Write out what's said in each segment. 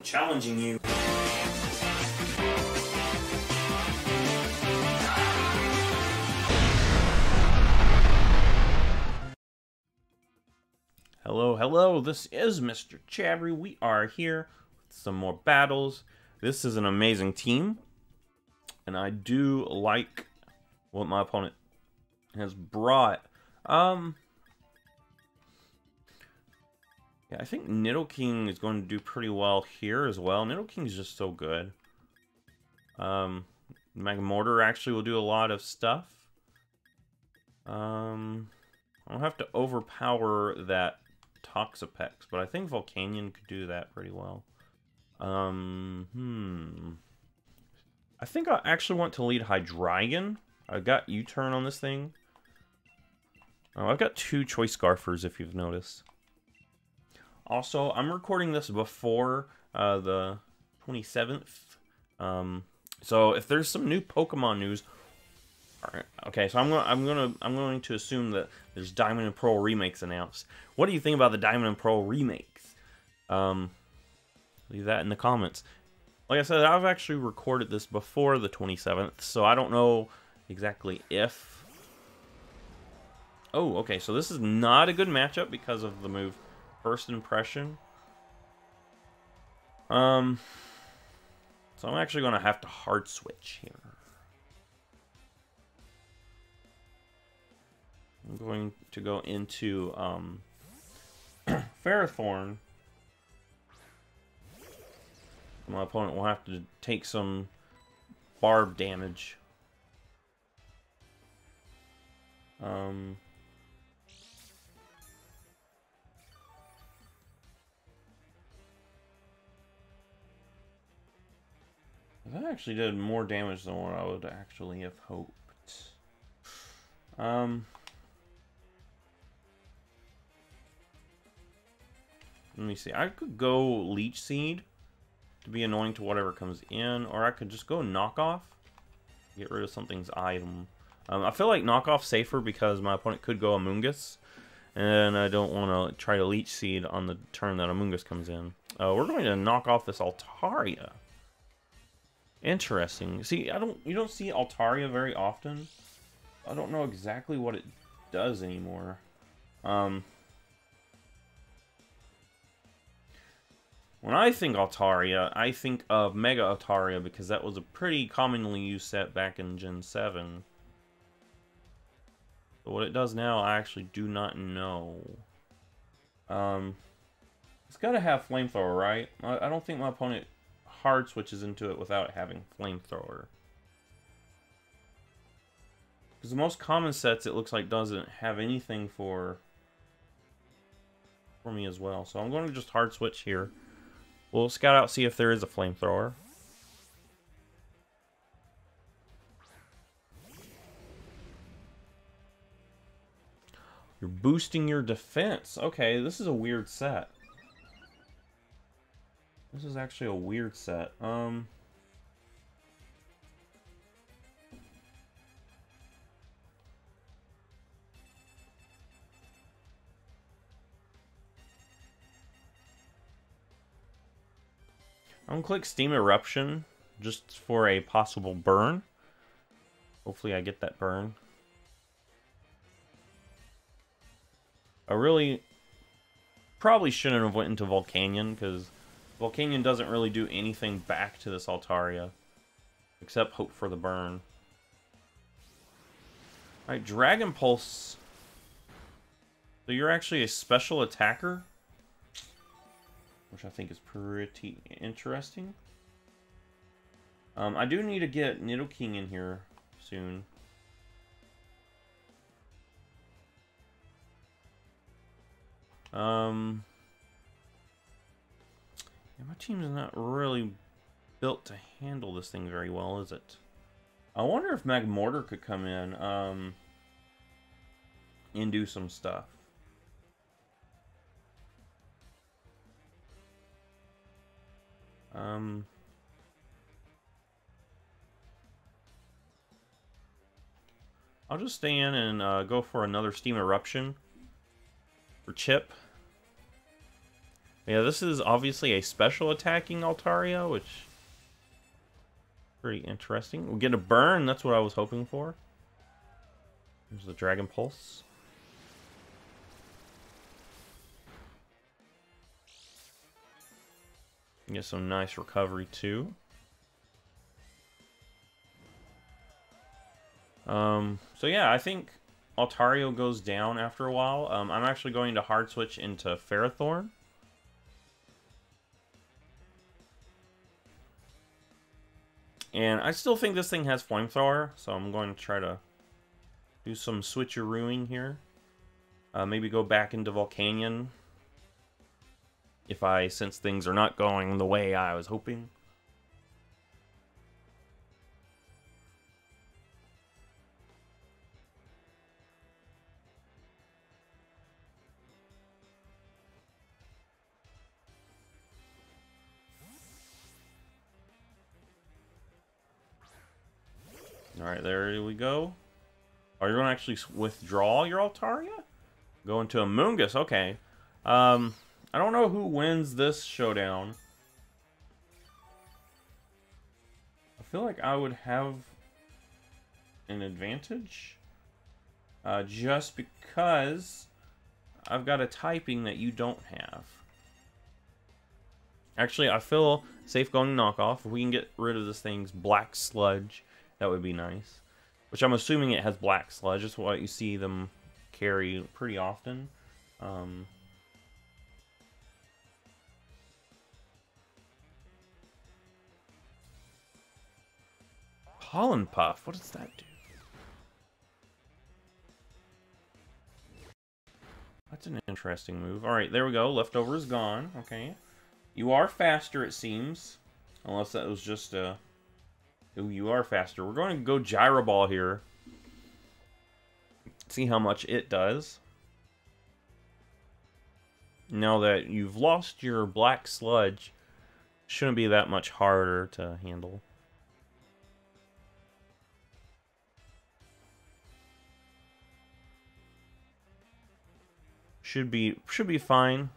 challenging you. Hello, hello, this is MrChabry. We are here with some more battles. This is an amazing team, and I do like what my opponent has brought. Yeah, I think Nidoking is going to do pretty well here as well. Nidoking is just so good. Magmortar actually will do a lot of stuff. I'll have to overpower that Toxapex, but I think Volcanion could do that pretty well. I think I actually want to lead Hydreigon. I've got U-turn on this thing. Oh, I've got 2 Choice Scarfers, if you've noticed. Also, I'm recording this before the 27th. So if there's some new Pokemon news, alright, okay. So I'm going to assume that there's Diamond and Pearl remakes announced. What do you think about the Diamond and Pearl remakes? Leave that in the comments. Like I said, I've actually recorded this before the 27th, so I don't know exactly if. Oh, okay. So this is not a good matchup because of the move First Impression. So I'm actually going to have to hard switch here. I'm going to go into Ferrothorn. My opponent will have to take some barb damage. That actually did more damage than what I would actually have hoped. Let me see. I could go Leech Seed to be annoying to whatever comes in, or I could just go Knockoff, get rid of something's item. I feel like Knockoff's safer because my opponent could go Amoonguss, and I don't want to try to Leech Seed on the turn that Amoonguss comes in. We're going to knock off this Altaria. Interesting. See, you don't see Altaria very often. I don't know exactly what it does anymore. When I think Altaria, I think of Mega Altaria because that was a pretty commonly used set back in Gen 7. But what it does now, I actually do not know. It's got to have Flamethrower, right? I don't think my opponent hard switches into it without having Flamethrower. Because the most common sets, it looks like, doesn't have anything for me as well. So I'm going to just hard switch here. We'll scout out, see if there is a Flamethrower. You're boosting your defense. Okay, this is a weird set. This is actually a weird set. I'm gonna click Steam Eruption just for a possible burn. Hopefully I get that burn. I really probably shouldn't have went into Volcanion because Volcanion doesn't really do anything back to this Altaria except hope for the burn. Alright, Dragon Pulse. So you're actually a special attacker, which I think is pretty interesting. I do need to get Nidoking in here soon. Yeah, my team's not really built to handle this thing very well, is it? I wonder if Magmortar could come in and do some stuff. I'll just stay in and go for another Steam Eruption for Chip. Yeah, this is obviously a special attacking Altaria, which is pretty interesting. We'll get a burn, that's what I was hoping for. There's the Dragon Pulse. Get some nice recovery too. So yeah, I think Altario goes down after a while. I'm actually going to hard switch into Ferrothorn. And I still think this thing has Flamethrower, so I'm going to try to do some switcherooing here. Maybe go back into Volcanion if I sense things are not going the way I was hoping. Alright, there we go. Oh, you're going to actually withdraw your Altaria? Go into Amoonguss, okay. I don't know who wins this showdown. I feel like I would have an advantage. Just because I've got a typing that you don't have. Actually, I feel safe going knockoff. If we can get rid of this thing's Black Sludge, that would be nice. Which I'm assuming it has Black Sludge. That's what you see them carry pretty often. Pollen Puff, what does that do? That's an interesting move. Alright, there we go. Leftover is gone. Okay. You are faster, it seems. Unless that was just a... Ooh, you are faster. We're going to go Gyro Ball here. See how much it does. Now that you've lost your Black Sludge, shouldn't be that much harder to handle. Should be fine.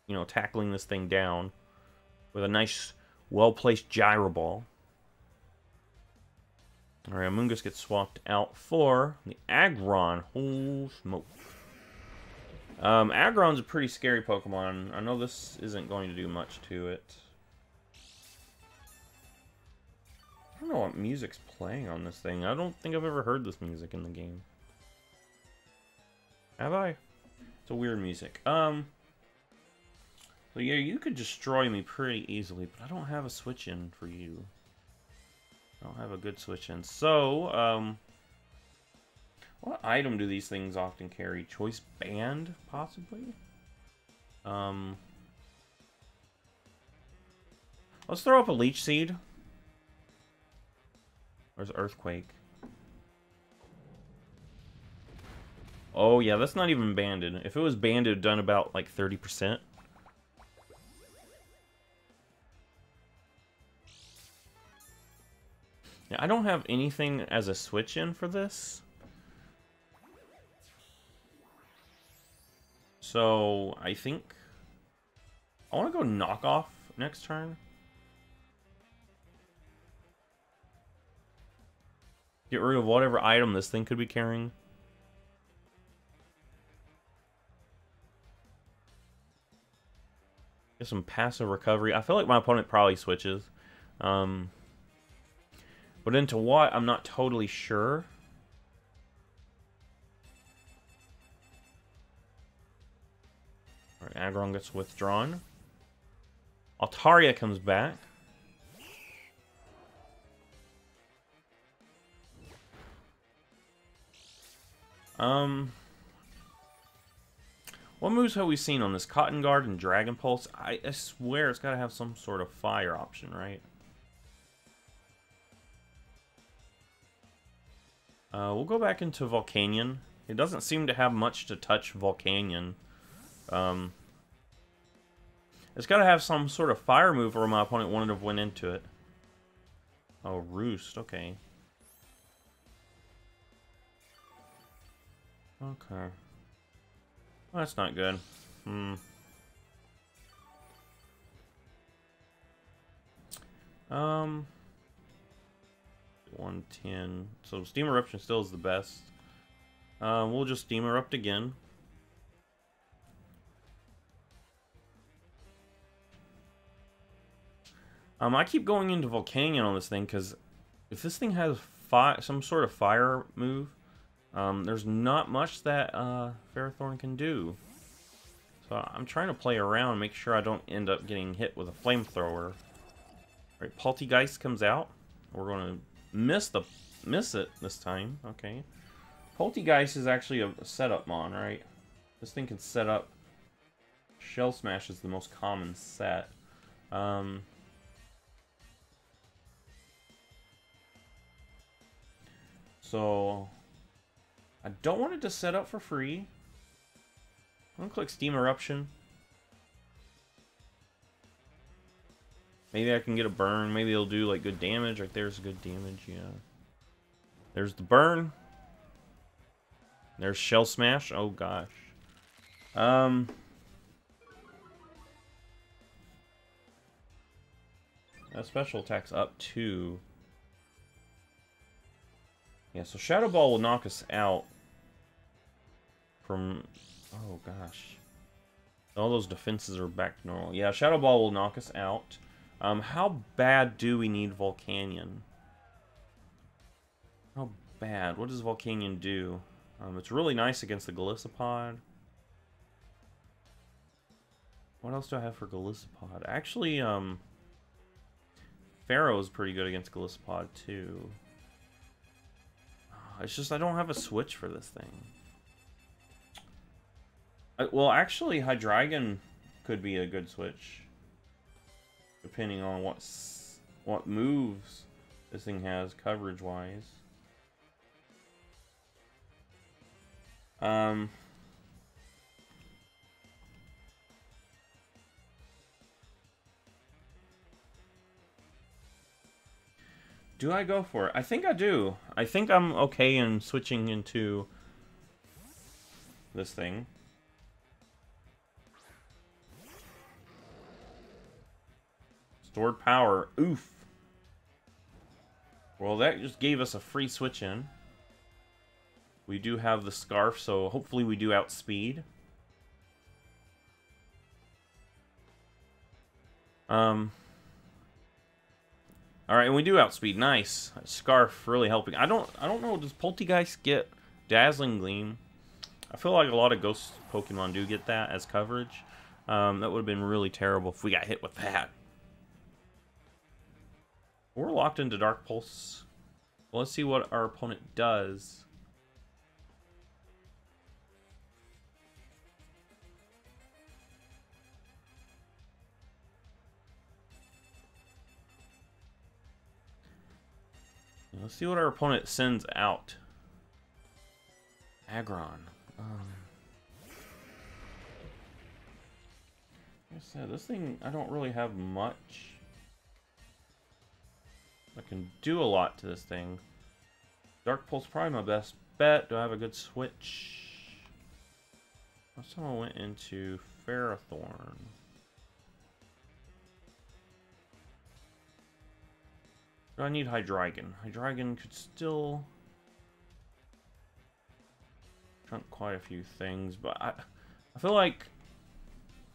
You know, tackling this thing down with a nice, well-placed Gyro Ball. Alright, Amoonguss gets swapped out for the Aggron. Oh, smoke. Aggron's a pretty scary Pokemon. I know this isn't going to do much to it. I don't know what music's playing on this thing. I don't think I've ever heard this music in the game. Have I? It's a weird music. So yeah, you could destroy me pretty easily, but I don't have a switch-in for you. I don't have a good switch-in. So, what item do these things often carry? Choice Band, possibly? Let's throw up a Leech Seed. Where's Earthquake? Oh, yeah, that's not even banded. If it was banded, it'd done about, like, 30%. Yeah, I don't have anything as a switch-in for this. So, I think... I want to go Knockoff next turn. Get rid of whatever item this thing could be carrying. Get some passive recovery. I feel like my opponent probably switches. But into what, I'm not totally sure. Alright, Aggron gets withdrawn. Altaria comes back. What moves have we seen on this? Cotton Guard and Dragon Pulse? I swear it's got to have some sort of fire option, right? We'll go back into Volcanion. It doesn't seem to have much to touch Volcanion. It's got to have some sort of fire move or my opponent wouldn't have went into it. Oh, Roost, okay. Okay. Well, that's not good. Um, 110. So Steam Eruption still is the best. We'll just Steam Erupt again. I keep going into Volcanion on this thing because if this thing has some sort of fire move, there's not much that Ferrothorn can do. So I'm trying to play around, make sure I don't end up getting hit with a flamethrower. Right, Poltergeist comes out. We're going to miss it this time. Okay. Poltergeist is actually a setup mon, right? This thing can set up. Shell Smash is the most common set. So I don't want it to set up for free. I'm gonna click Steam Eruption. Maybe I can get a burn. Maybe it'll do like good damage. Like there's good damage, yeah. There's the burn. There's Shell Smash. Oh gosh. That special attack's up too. Yeah, so Shadow Ball will knock us out from... Oh, gosh. All those defenses are back to normal. Yeah, Shadow Ball will knock us out. How bad do we need Volcanion? How bad? What does Volcanion do? It's really nice against the Golisopod. What else do I have for Golisopod? Actually, Pharaoh is pretty good against Golisopod, too. It's just I don't have a switch for this thing. Well, actually, Hydreigon could be a good switch, depending on what moves this thing has coverage-wise. Do I go for it? I think I do. I think I'm okay in switching into this thing. Stored power. Oof. Well, that just gave us a free switch in. We do have the Scarf, so hopefully we do outspeed. Alright, and we do outspeed. Nice. Scarf really helping. I don't know, does Poltergeist get Dazzling Gleam? I feel like a lot of Ghost Pokemon do get that as coverage. That would have been really terrible if we got hit with that. We're locked into Dark Pulse. Well, let's see what our opponent does. Let's see what our opponent sends out. Aggron. Like I said, this thing, I don't really have much. I can do a lot to this thing. Dark Pulse probably my best bet. Do I have a good switch? Last time I went into Ferrothorn. Do I need Hydreigon? Hydreigon could still trump quite a few things, but I feel like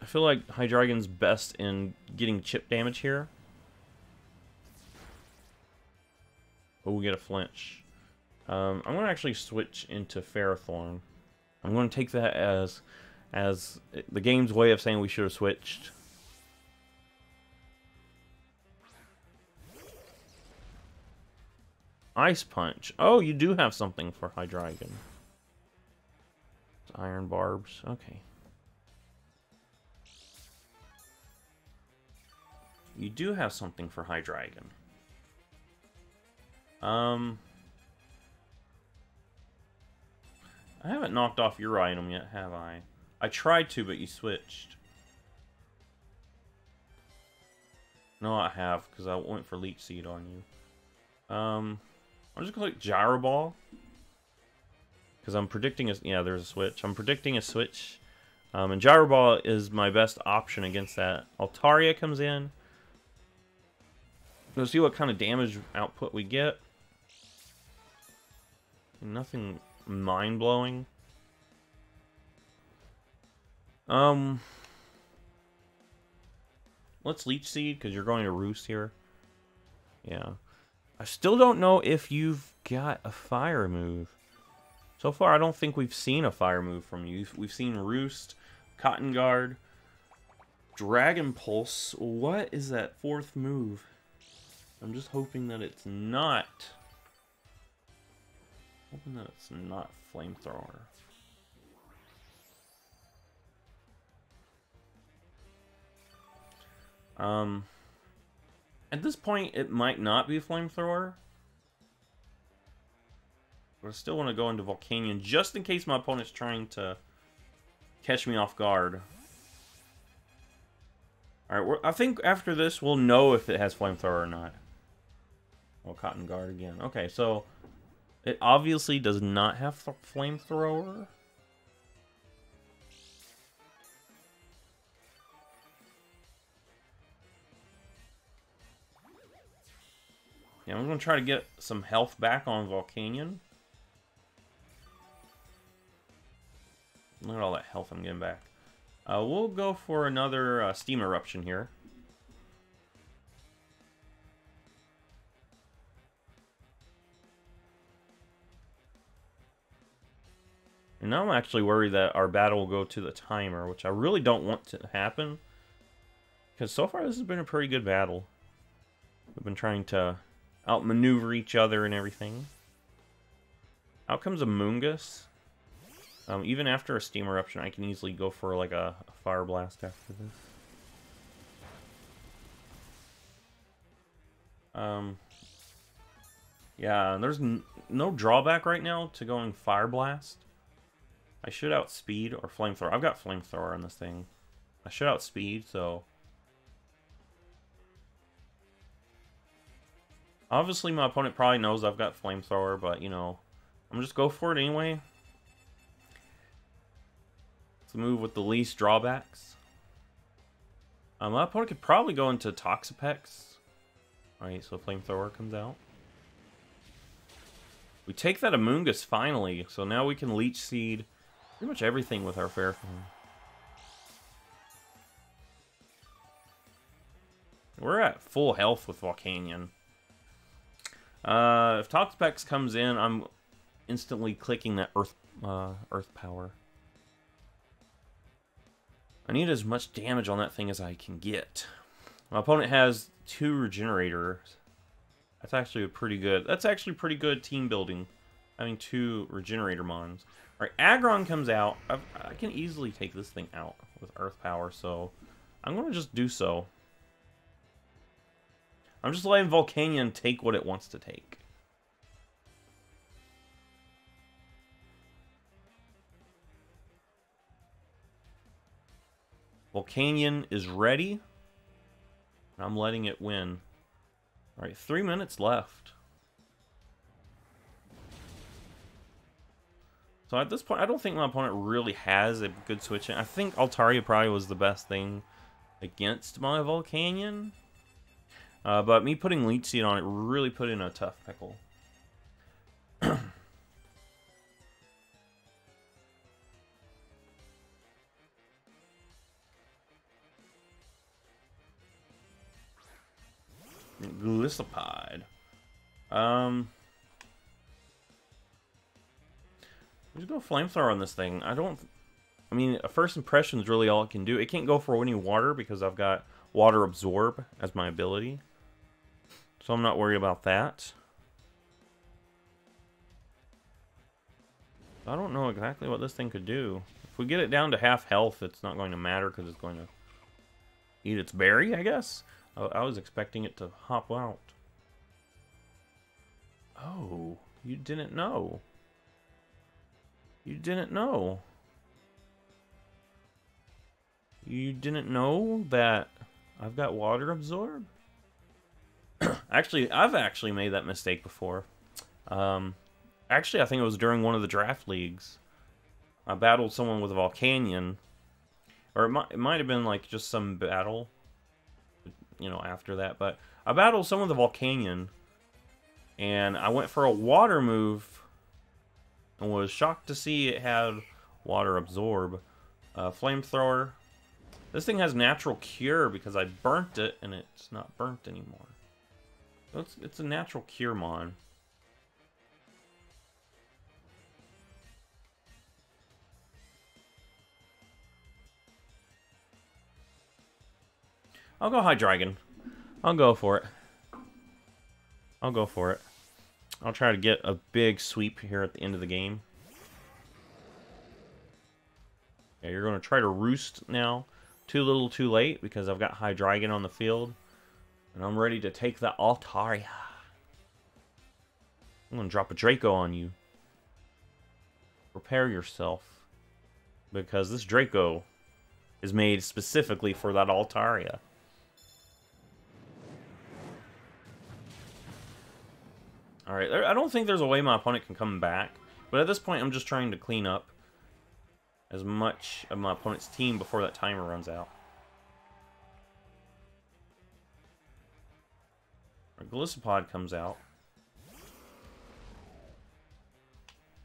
Hydreigon's best in getting chip damage here. Oh, we get a flinch. I'm gonna actually switch into Ferrothorn. I'm gonna take that as the game's way of saying we should have switched. Ice Punch. Oh, you do have something for Hydreigon. It's Iron Barbs. Okay. You do have something for Hydreigon. I haven't knocked off your item yet, have I? I tried to, but you switched. No, I have, because I went for Leech Seed on you. I'm just gonna click Gyro Ball. Because I'm predicting yeah, there's a switch. I'm predicting a switch. And Gyro Ball is my best option against that. Altaria comes in. Let's see what kind of damage output we get. Nothing mind-blowing. Let's Leech Seed, because you're going to Roost here. Yeah. I still don't know if you've got a fire move. So far, I don't think we've seen a fire move from you. We've seen Roost, Cotton Guard, Dragon Pulse. What is that fourth move? I'm just hoping that it's not... Hoping that it's not Flamethrower. At this point, it might not be a Flamethrower. But I still want to go into Volcanion, just in case my opponent's trying to catch me off guard. Alright, I think after this, we'll know if it has Flamethrower or not. Oh, Cotton Guard again. Okay, so... It obviously does not have Flamethrower. Yeah, I'm going to try to get some health back on Volcanion. Look at all that health I'm getting back. We'll go for another Steam Eruption here. And now I'm actually worried that our battle will go to the timer, which I really don't want to happen. Because so far this has been a pretty good battle. We've been trying to outmaneuver each other and everything. Out comes a Moongus. Even after a Steam Eruption, I can easily go for like a Fire Blast after this. Yeah, there's no drawback right now to going Fire Blast. I should outspeed or Flamethrower. I've got Flamethrower on this thing. I should outspeed, so... Obviously, my opponent probably knows I've got Flamethrower, but, you know, I'm just go for it anyway. It's a move with the least drawbacks. My opponent could probably go into Toxapex. Alright, so Flamethrower comes out. We take that Amoonguss finally, so now we can Leech Seed pretty much everything with our Fairphone. We're at full health with Volcanion. If Toxapex comes in, I'm instantly clicking that Earth Power. I need as much damage on that thing as I can get. My opponent has 2 Regenerators. That's actually pretty good team building, having 2 Regenerator Mons. Alright, Aggron comes out. I can easily take this thing out with Earth Power, so I'm going to just do so. I'm just letting Volcanion take what it wants to take. Volcanion is ready. And I'm letting it win. Alright, 3 minutes left. So at this point, I don't think my opponent really has a good switch in. I think Altaria probably was the best thing against my Volcanion. But me putting Leech Seed on it really put in a tough pickle. Gliscopod. Just go Flamethrower on this thing. I mean, a first impression is really all it can do. It can't go for any water because I've got Water Absorb as my ability. So I'm not worried about that. I don't know exactly what this thing could do. If we get it down to half health, it's not going to matter because it's going to eat its berry, I guess. I was expecting it to hop out. Oh, you didn't know. You didn't know. You didn't know that I've got Water Absorb? Actually, I've actually made that mistake before. Actually, I think it was during one of the draft leagues. I battled someone with a Volcanion. Or it might have been like just some battle. you know, after that. But I battled some of the Volcanion, and I went for a water move, and was shocked to see it had water absorb. Flamethrower. This thing has natural cure because I burnt it, and it's not burnt anymore. So it's a natural cure mon. I'll go Hydreigon. I'll go for it. I'll go for it. I'll try to get a big sweep here at the end of the game. Yeah, you're going to try to roost now. Too little, too late, because I've got Hydreigon on the field. And I'm ready to take the Altaria. I'm going to drop a Draco on you. Prepare yourself. Because this Draco is made specifically for that Altaria. Alright, I don't think there's a way my opponent can come back. But at this point, I'm just trying to clean up as much of my opponent's team before that timer runs out. Our Golisopod comes out.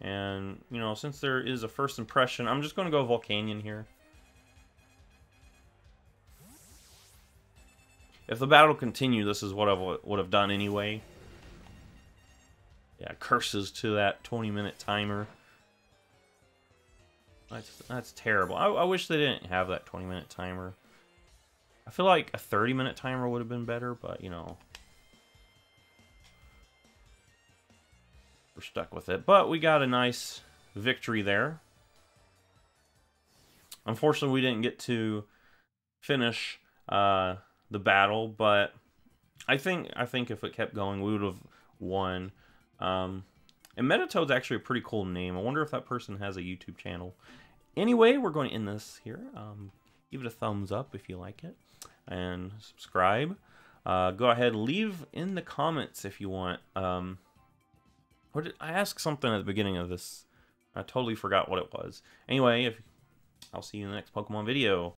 And, you know, since there is a first impression, I'm just going to go Volcanion here. If the battle continued, this is what I would have done anyway. Yeah, curses to that 20-minute timer. That's terrible. I wish they didn't have that 20-minute timer. I feel like a 30-minute timer would have been better, but, you know. We're stuck with it. But we got a nice victory there. Unfortunately, we didn't get to finish the battle, but I think if it kept going, we would have won. And Metatoad's actually a pretty cool name. I wonder if that person has a YouTube channel. Anyway, we're going to end this here. Give it a thumbs up if you like it. And subscribe. Go ahead, leave in the comments if you want. I asked something at the beginning of this. I totally forgot what it was. Anyway, I'll see you in the next Pokemon video.